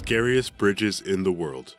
Scariest bridges in the world.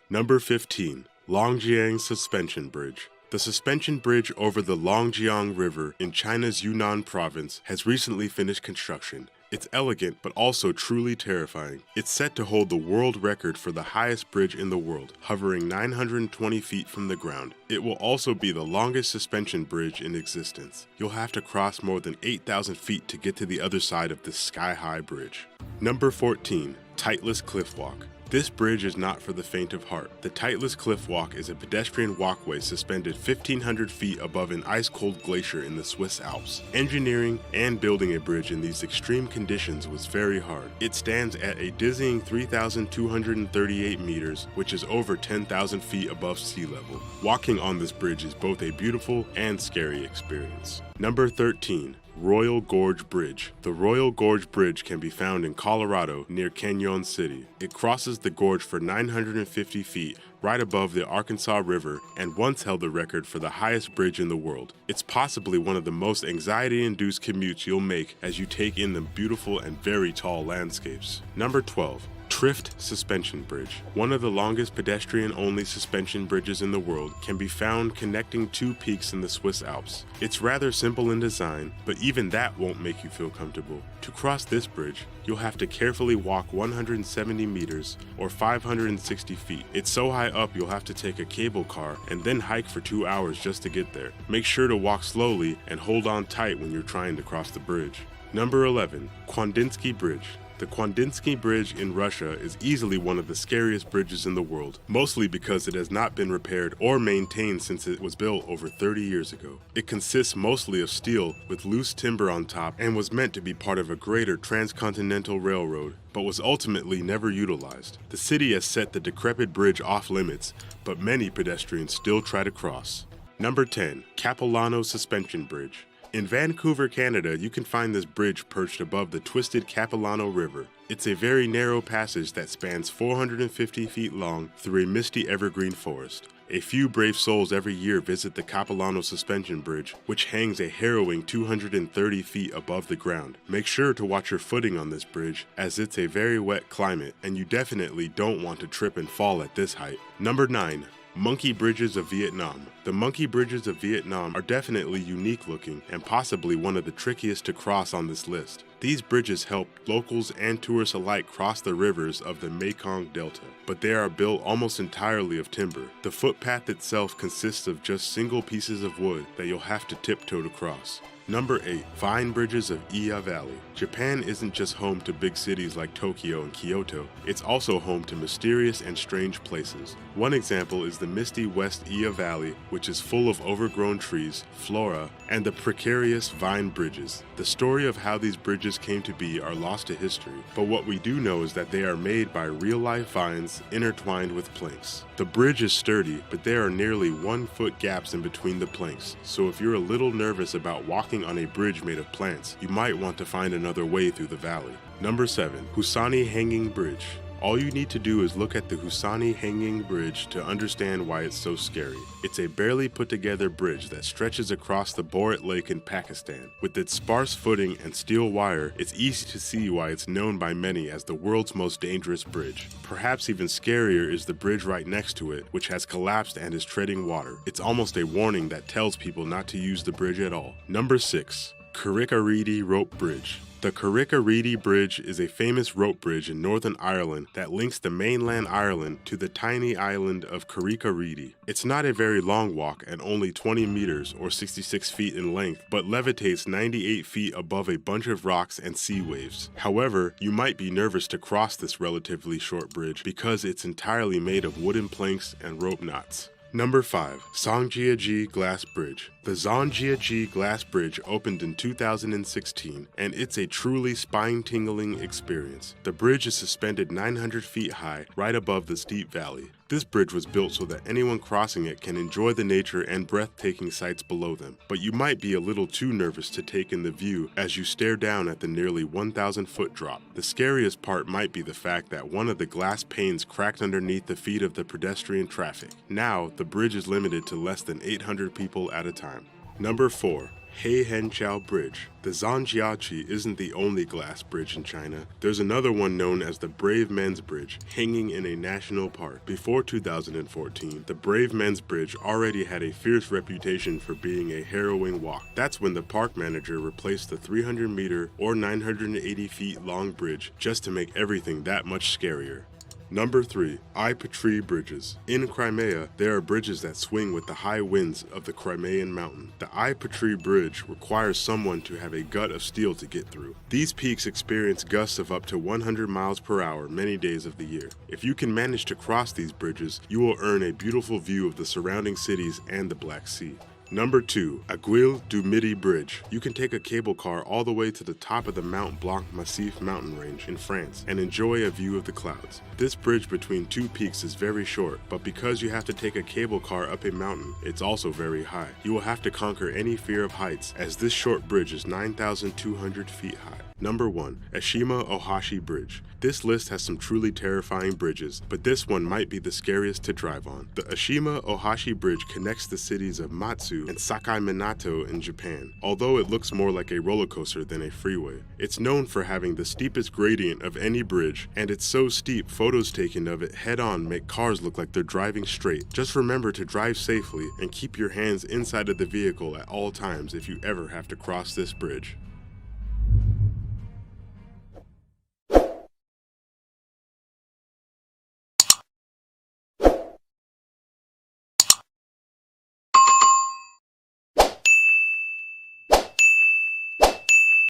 Number 15. Longjiang Suspension Bridge. The suspension bridge over the Longjiang River in China's Yunnan province has recently finished construction. It's elegant but also truly terrifying. It's set to hold the world record for the highest bridge in the world, hovering 920 feet from the ground. It will also be the longest suspension bridge in existence. You'll have to cross more than 8,000 feet to get to the other side of this sky-high bridge. Number 14. Tightless Cliff Walk. This bridge is not for the faint of heart. The Tightless Cliff Walk is a pedestrian walkway suspended 1,500 feet above an ice-cold glacier in the Swiss Alps. Engineering and building a bridge in these extreme conditions was very hard. It stands at a dizzying 3,238 meters, which is over 10,000 feet above sea level. Walking on this bridge is both a beautiful and scary experience. Number 13. Royal Gorge Bridge. The Royal Gorge Bridge can be found in Colorado near Canyon City. It crosses the gorge for 950 feet right above the Arkansas River and once held the record for the highest bridge in the world. It's possibly one of the most anxiety-induced commutes you'll make as you take in the beautiful and very tall landscapes. Number 12. Trift Suspension Bridge. One of the longest pedestrian-only suspension bridges in the world can be found connecting two peaks in the Swiss Alps. It's rather simple in design, but even that won't make you feel comfortable. To cross this bridge, you'll have to carefully walk 170 meters or 560 feet. It's so high up you'll have to take a cable car and then hike for 2 hours just to get there. Make sure to walk slowly and hold on tight when you're trying to cross the bridge. Number 11. Kwandinsky Bridge. The Kwandinsky Bridge in Russia is easily one of the scariest bridges in the world, mostly because it has not been repaired or maintained since it was built over 30 years ago. It consists mostly of steel with loose timber on top and was meant to be part of a greater transcontinental railroad, but was ultimately never utilized. The city has set the decrepit bridge off limits, but many pedestrians still try to cross. Number 10. Capilano Suspension Bridge. In Vancouver, Canada, you can find this bridge perched above the twisted Capilano River. It's a very narrow passage that spans 450 feet long through a misty evergreen forest. A few brave souls every year visit the Capilano Suspension Bridge, which hangs a harrowing 230 feet above the ground. Make sure to watch your footing on this bridge, as it's a very wet climate, and you definitely don't want to trip and fall at this height. Number 9. Monkey Bridges of Vietnam. The monkey bridges of Vietnam are definitely unique looking and possibly one of the trickiest to cross on this list. These bridges help locals and tourists alike cross the rivers of the Mekong Delta, but they are built almost entirely of timber. The footpath itself consists of just single pieces of wood that you'll have to tiptoe to cross. Number 8. Vine Bridges of Iya Valley. Japan isn't just home to big cities like Tokyo and Kyoto, it's also home to mysterious and strange places. One example is the misty West Iya Valley, which is full of overgrown trees, flora, and the precarious vine bridges. The story of how these bridges came to be are lost to history, but what we do know is that they are made by real-life vines intertwined with planks. The bridge is sturdy, but there are nearly 1-foot gaps in between the planks, so if you're a little nervous about walking on a bridge made of plants, you might want to find another way through the valley. Number 7. Hussaini Hanging Bridge. All you need to do is look at the Hussaini Hanging Bridge to understand why it's so scary. It's a barely put together bridge that stretches across the Borat Lake in Pakistan. With its sparse footing and steel wire, it's easy to see why it's known by many as the world's most dangerous bridge. Perhaps even scarier is the bridge right next to it, which has collapsed and is treading water. It's almost a warning that tells people not to use the bridge at all. Number 6. Kirrikaridi Rope Bridge. The Kirrikaridi Bridge is a famous rope bridge in Northern Ireland that links the mainland Ireland to the tiny island of Kirrikaridi. It's not a very long walk at only 20 meters or 66 feet in length, but levitates 98 feet above a bunch of rocks and sea waves. However, you might be nervous to cross this relatively short bridge because it's entirely made of wooden planks and rope knots. Number 5. Zhangjiajie Glass Bridge. The Zhangjiajie Glass Bridge opened in 2016, and it's a truly spine-tingling experience. The bridge is suspended 900 feet high, right above the steep valley. This bridge was built so that anyone crossing it can enjoy the nature and breathtaking sights below them, but you might be a little too nervous to take in the view as you stare down at the nearly 1,000-foot drop. The scariest part might be the fact that one of the glass panes cracked underneath the feet of the pedestrian traffic. Now, the bridge is limited to less than 800 people at a time. Number 4. Heihenqiao Bridge. The Zhangjiaqi isn't the only glass bridge in China. There's another one known as the Brave Men's Bridge, hanging in a national park. Before 2014, the Brave Men's Bridge already had a fierce reputation for being a harrowing walk. That's when the park manager replaced the 300-meter or 980 feet long bridge just to make everything that much scarier. Number 3. Eye-Patrie Bridges. In Crimea, there are bridges that swing with the high winds of the Crimean mountain. The Eye-Patrie Bridge requires someone to have a gut of steel to get through. These peaks experience gusts of up to 100 miles per hour many days of the year. If you can manage to cross these bridges, you will earn a beautiful view of the surrounding cities and the Black Sea. Number 2. Aiguille du Midi Bridge. You can take a cable car all the way to the top of the Mont Blanc Massif mountain range in France and enjoy a view of the clouds. This bridge between two peaks is very short, but because you have to take a cable car up a mountain, it's also very high. You will have to conquer any fear of heights, as this short bridge is 9,200 feet high. Number 1. Ashima Ohashi Bridge. This list has some truly terrifying bridges, but this one might be the scariest to drive on. The Ashima Ohashi Bridge connects the cities of Matsu and Sakai Minato in Japan, although it looks more like a roller coaster than a freeway. It's known for having the steepest gradient of any bridge, and it's so steep photos taken of it head-on make cars look like they're driving straight. Just remember to drive safely and keep your hands inside of the vehicle at all times if you ever have to cross this bridge.